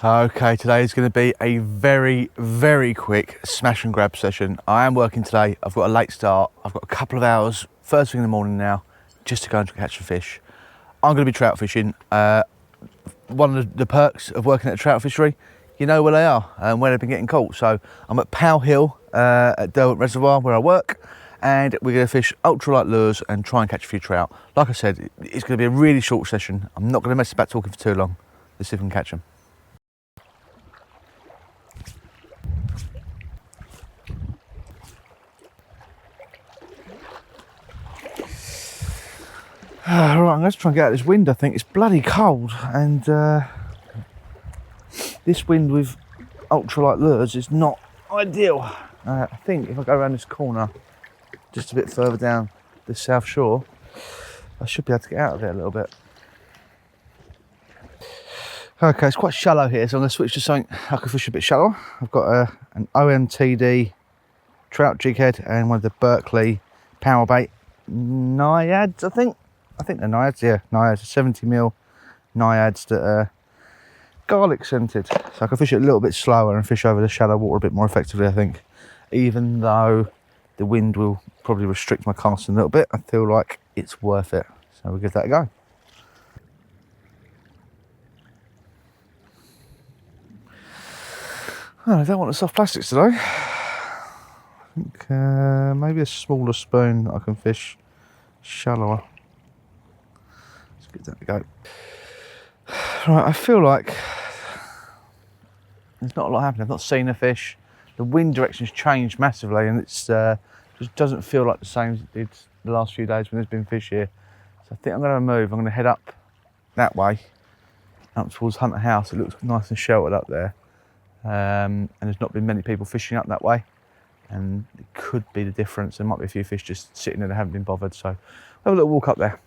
Okay, today is going to be a very quick smash and grab session. I am working today. I've got a late start. I've got a couple of hours first thing in the morning now just to go and catch the fish. I'm going to be trout fishing. One of the perks of working at a trout fishery, you know where they are and where they've been getting caught. So I'm at Powell Hill at Derwent Reservoir where I work, and we're going to fish ultralight lures and try and catch a few trout. Like I said, it's going to be a really short session. I'm not going to mess about talking for too long. Let's see if we can catch them. Right, I'm going to try and get out of this wind. I think it's bloody cold, and this wind with ultralight lures is not ideal. I think if I go around this corner just a bit further down the south shore, I should be able to get out of it a little bit. Okay, it's quite shallow here, so I'm going to switch to something I can fish a bit shallower. I've got an OMTD trout jig head and one of the Berkeley power bait naiads, I think they're naiads, yeah, naiads, 70mm naiads that are garlic scented. So I can fish it a little bit slower and fish over the shallow water a bit more effectively, I think. Even though the wind will probably restrict my casting a little bit, I feel like it's worth it. So we'll give that a go. Oh, I don't want the soft plastics today. I think maybe a smaller spoon I can fish shallower. Give that a go. Right, I feel like there's not a lot happening. I've not seen a fish. The wind direction's changed massively, and it's just doesn't feel like the same as it did the last few days when there's been fish here. So I think I'm going to move. I'm going to head up that way, up towards Hunter House. It looks nice and sheltered up there, and there's not been many people fishing up that way, and it could be the difference. There might be a few fish just sitting there that haven't been bothered. So we'll have a little walk up there.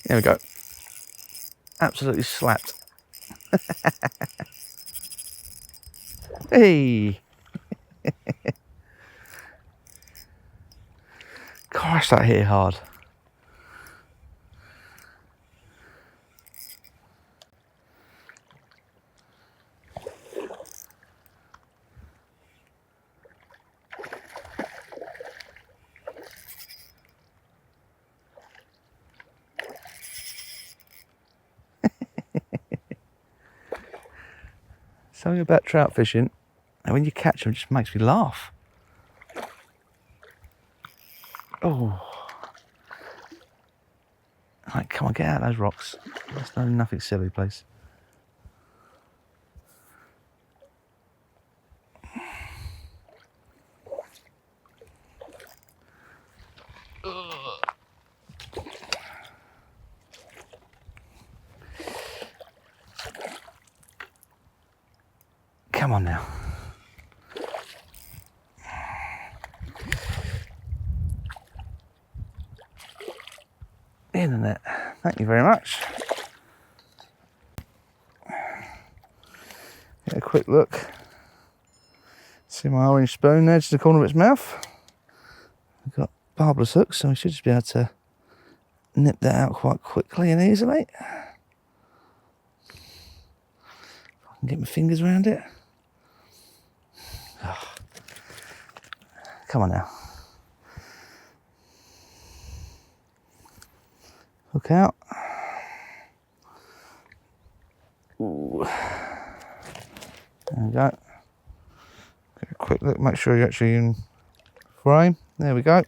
There we go. Absolutely slapped. Hey! Gosh, that hit hard. Something about trout fishing, and when you catch them, it just makes me laugh. Oh. Right, come on, get out of those rocks. That's nothing silly, please. Come on now. In the net. Thank you very much. Get a quick look. See my orange spoon there to the corner of its mouth. We've got barbless hooks, so we should just be able to nip that out quite quickly and easily. If I can get my fingers around it. Oh. Come on now. Hook out. Ooh. There we go. Get a quick look, make sure you're actually in frame. There we go.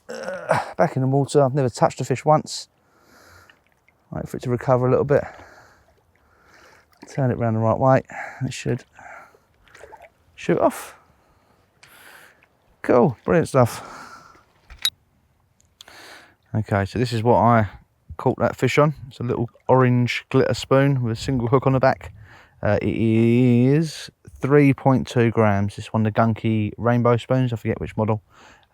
Back in the water. I've never touched a fish once. Wait for it to recover a little bit. Turn it around the right way. It should shoot off. Cool, brilliant stuff. Okay, so this is what I caught that fish on. It's a little orange glitter spoon with a single hook on the back. It is 3.2 grams. It's one of the gunky rainbow spoons. I forget which model.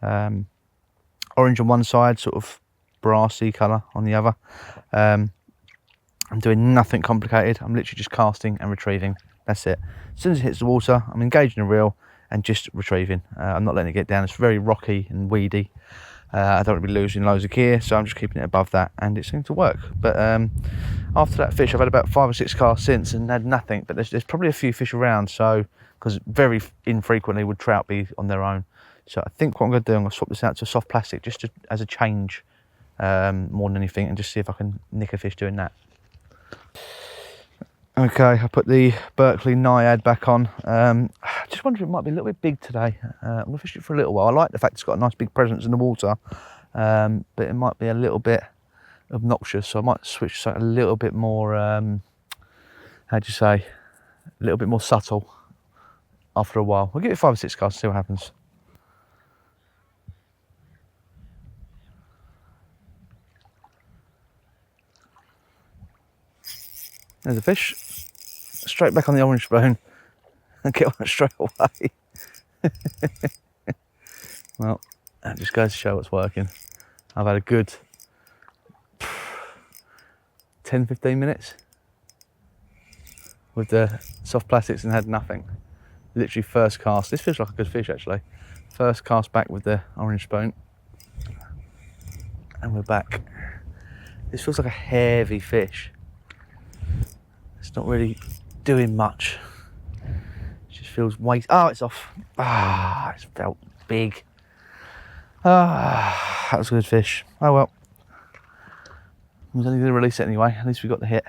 Orange on one side, sort of brassy colour on the other. I'm doing nothing complicated. I'm literally just casting and retrieving. That's it. As soon as it hits the water, I'm engaging the reel and just retrieving. I'm not letting it get down. It's very rocky and weedy. I don't want to be losing loads of gear, so I'm just keeping it above that, and it seemed to work. But after that fish, I've had about 5 or 6 casts since and had nothing. But there's probably a few fish around, so because very infrequently would trout be on their own. So I think what I'm going to do, I'm going to swap this out to soft plastic just as a change more than anything, and just see if I can nick a fish doing that. Okay, I put the Berkeley Naiad back on. Just wonder if it might be a little bit big today. I'm going to fish it for a little while. I like the fact it's got a nice big presence in the water, but it might be a little bit obnoxious, so I might switch to a little bit more, how'd you say, a little bit more subtle after a while. We'll give it 5 or 6 casts, see what happens. There's a fish, straight back on the orange spoon, and get one straight away. Well, that just goes to show what's working. I've had a good 10-15 minutes with the soft plastics and had nothing. Literally first cast. This feels like a good fish actually. First cast back with the orange spoon, and we're back. This feels like a heavy fish. It's not really doing much. It just feels weight. Oh, it's off. Ah, it's felt big. Ah, that was a good fish. Oh well. I was only going to release it anyway. At least we got the hit.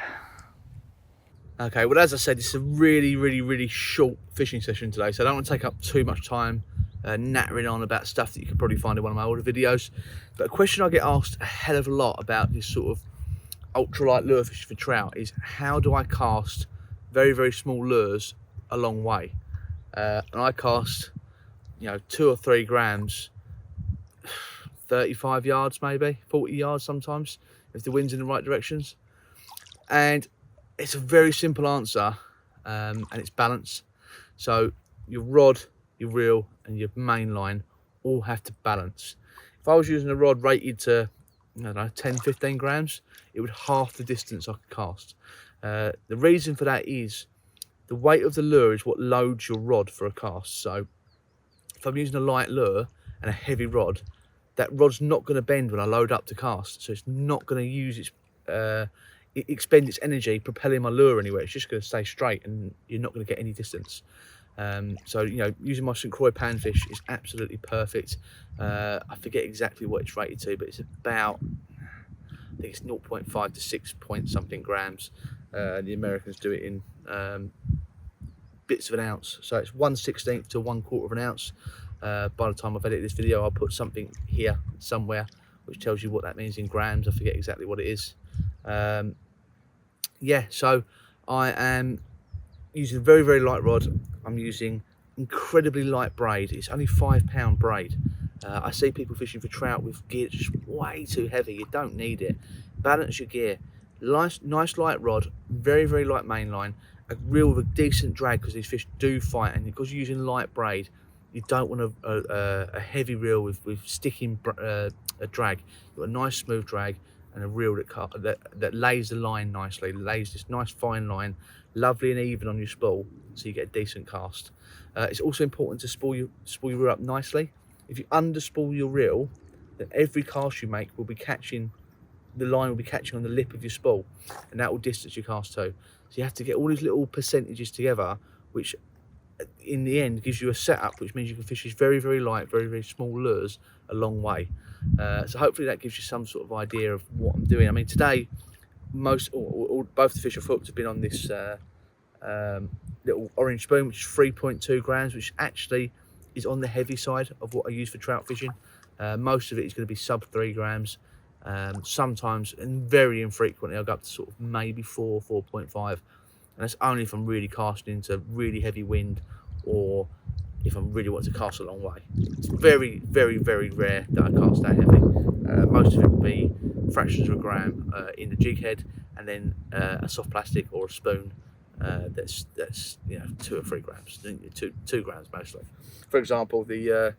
Okay, well, as I said, it's a really short fishing session today, so I don't want to take up too much time nattering on about stuff that you could probably find in one of my older videos. But a question I get asked a hell of a lot about this sort of ultralight lure fishing for trout is, how do I cast very small lures a long way? And I cast, 2 or 3 grams, 35 yards maybe, 40 yards sometimes, if the wind's in the right directions. And it's a very simple answer, and it's balance. So your rod, your reel, and your main line all have to balance. If I was using a rod rated to, 10-15 grams, it would half the distance I could cast. The reason for that is the weight of the lure is what loads your rod for a cast. So if I'm using a light lure and a heavy rod, that rod's not going to bend when I load up to cast. So it's not going to use its expend its energy propelling my lure anywhere. It's just going to stay straight, and you're not going to get any distance. So using my St. Croix panfish is absolutely perfect. I forget exactly what it's rated to, but it's about, I think it's 0.5 to 6 point something grams. The Americans do it in bits of an ounce, so it's 1/16 to 1/4 of an ounce. By the time I've edited this video, I'll put something here somewhere which tells you what that means in grams. I forget exactly what it is. Yeah, so I am using a very light rod. I'm using incredibly light braid. It's only 5 pound braid. I see people fishing for trout with gear just way too heavy. You don't need it. Balance your gear. Nice light rod, very light main line, a reel with a decent drag, because these fish do fight, and because you're using light braid, you don't want a heavy reel with sticking a drag. You've got a nice smooth drag and a reel that lays the line nicely, lays this nice fine line, lovely and even on your spool, so you get a decent cast. It's also important to spool your reel up nicely. If you underspool your reel, then every cast you make will be catching, the line will be catching on the lip of your spool, and that will distance your cast too. So you have to get all these little percentages together, which in the end gives you a setup which means you can fish these very light, very small lures a long way. So hopefully that gives you some sort of idea of what I'm doing. I mean, today both the fish I've hooked have been on this little orange spoon, which is 3.2 grams, which actually is on the heavy side of what I use for trout fishing. Most of it is going to be sub 3 grams. Sometimes, and very infrequently, I'll go up to sort of maybe 4.5, and that's only if I'm really casting into really heavy wind, or if I'm really wanting to cast a long way. It's very, very, very rare that I cast that heavy. Most of it will be fractions of a gram in the jig head, and then a soft plastic or a spoon that's 2 or 3 grams, 2 grams mostly. For example, the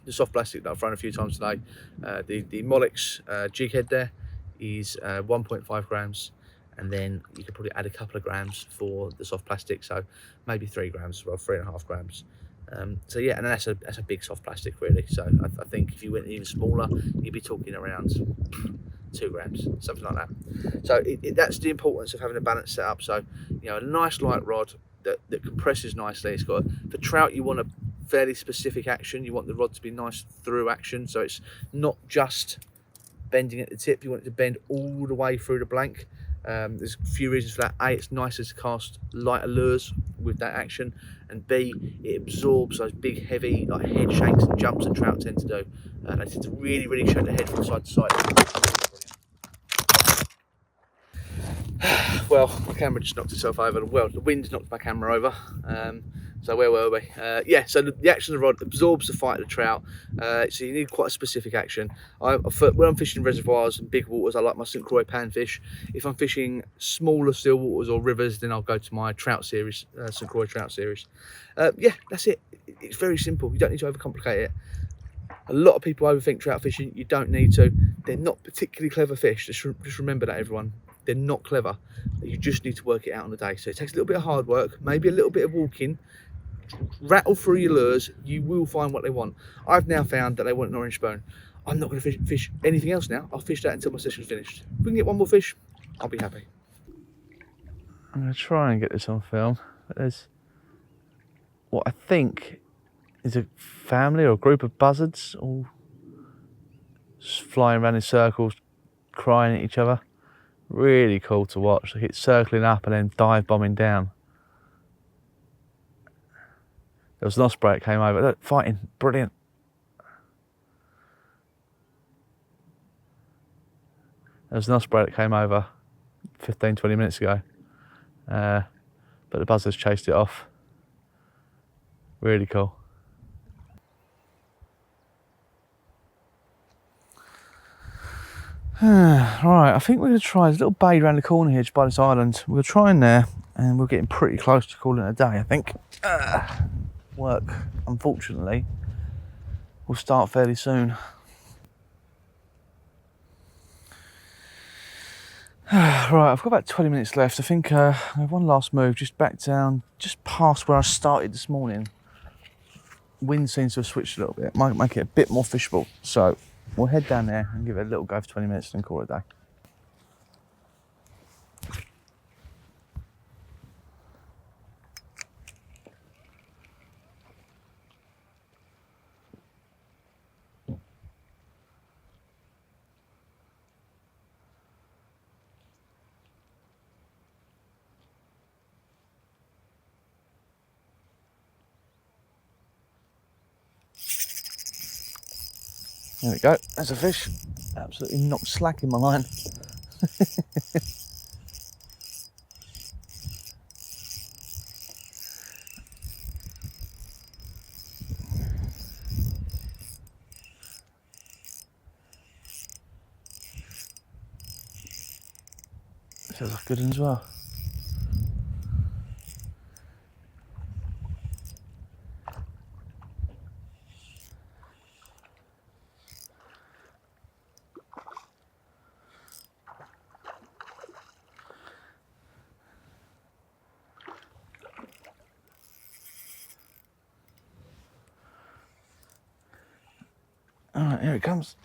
soft plastic that I've thrown a few times today, the Molex jig head there is 1.5 grams, and then you could probably add a couple of grams for the soft plastic, so maybe 3 grams as well, 3.5 grams. So yeah, and that's a big soft plastic really. So I think if you went even smaller, you'd be talking around 2 grams, something like that. So that's the importance of having a balanced setup. So a nice light rod that compresses nicely. It's got for trout, you want a fairly specific action. You want the rod to be nice through action, so it's not just bending at the tip. You want it to bend all the way through the blank. There's a few reasons for that. A, it's nicer to cast lighter lures with that action, and B, it absorbs those big heavy like head shakes and jumps that trout tend to do. They tend to really, really shake the head from side to side. Well, my camera just knocked itself over. Well, the wind knocked my camera over. So where were we? Yeah, so the action of the rod absorbs the fight of the trout. So you need quite a specific action. When I'm fishing reservoirs and big waters, I like my St. Croix panfish. If I'm fishing smaller still waters or rivers, then I'll go to my trout series, St. Croix trout series. Yeah, that's it. It's very simple. You don't need to overcomplicate it. A lot of people overthink trout fishing. You don't need to. They're not particularly clever fish. Just remember that, everyone. They're not clever. You just need to work it out on the day. So it takes a little bit of hard work, maybe a little bit of walking. Rattle through your lures. You will find what they want. I've now found that they want an orange spoon. I'm not going to fish anything else now. I'll fish that until my session's finished. If we can get one more fish, I'll be happy. I'm going to try and get this on film. There's what I think is a family or a group of buzzards all just flying around in circles, crying at each other. Really cool to watch. They keep circling up and then dive bombing down. There was an osprey that came over. Look, fighting, brilliant. There was an osprey that came over 15-20 minutes ago, but the buzzards chased it off. Really cool. Right, I think we're going to try. There's a little bay around the corner here just by this island. We'll try in there, and we're getting pretty close to calling it a day, I think. Work, unfortunately, will start fairly soon. Right, I've got about 20 minutes left. I think I have one last move, just back down, just past where I started this morning. Wind seems to have switched a little bit, might make it a bit more fishable. So we'll head down there and give it a little go for 20 minutes and call it a day. There we go, there's a fish. Absolutely knocked slack in my line. Feels like a good one as well. All right, here it comes.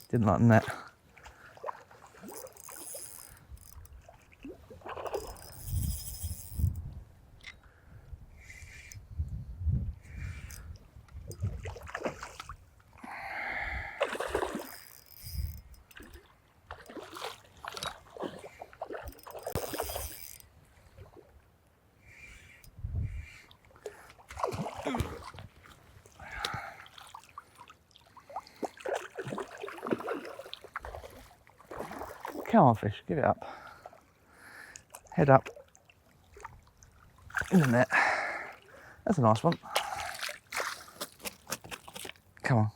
Didn't like the net. Come on, fish, give it up. Head up. In the net. That's a nice one. Come on.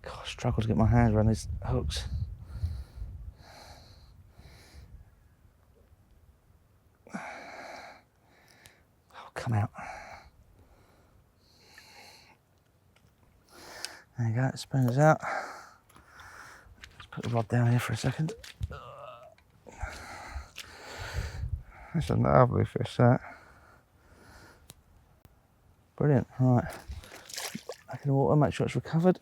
God, I struggle to get my hands around these hooks. Oh, come out. There you go, it spoons out. Let's put the rod down here for a second. That's a lovely fish, that. Brilliant, right. Back in the water, make sure it's recovered.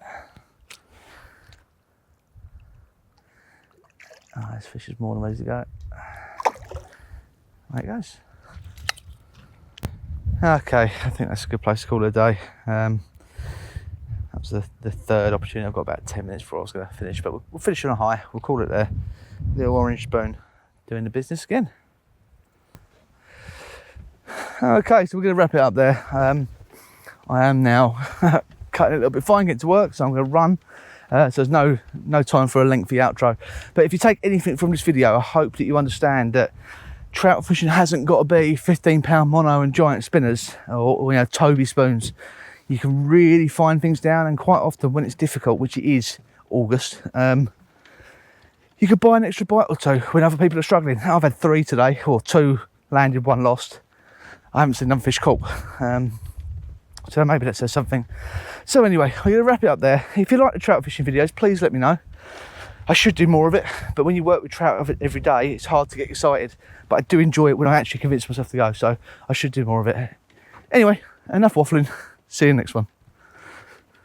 Oh, this fish is more than ready to go. There it goes. Okay, I think that's a good place to call it a day. That was the third opportunity. I've got about 10 minutes before I was going to finish, but we'll finish on a high. We'll call it there. Little orange spoon doing the business again. Okay, so we're going to wrap it up there. I am now cutting it a little bit fine, getting to work, so I'm going to run. So there's no time for a lengthy outro. But if you take anything from this video, I hope that you understand that trout fishing hasn't got to be 15-pound mono and giant spinners or you know, Toby spoons. You can really find things down, and quite often when it's difficult, which it is August, you could buy an extra bite or two when other people are struggling. I've had 3 today, or 2 landed, 1 lost. I haven't seen none fish caught. So maybe that says something. So anyway, I'm going to wrap it up there. If you like the trout fishing videos, please let me know. I should do more of it, but when you work with trout every day, it's hard to get excited. But I do enjoy it when I actually convince myself to go, so I should do more of it. Anyway, enough waffling. See you next one.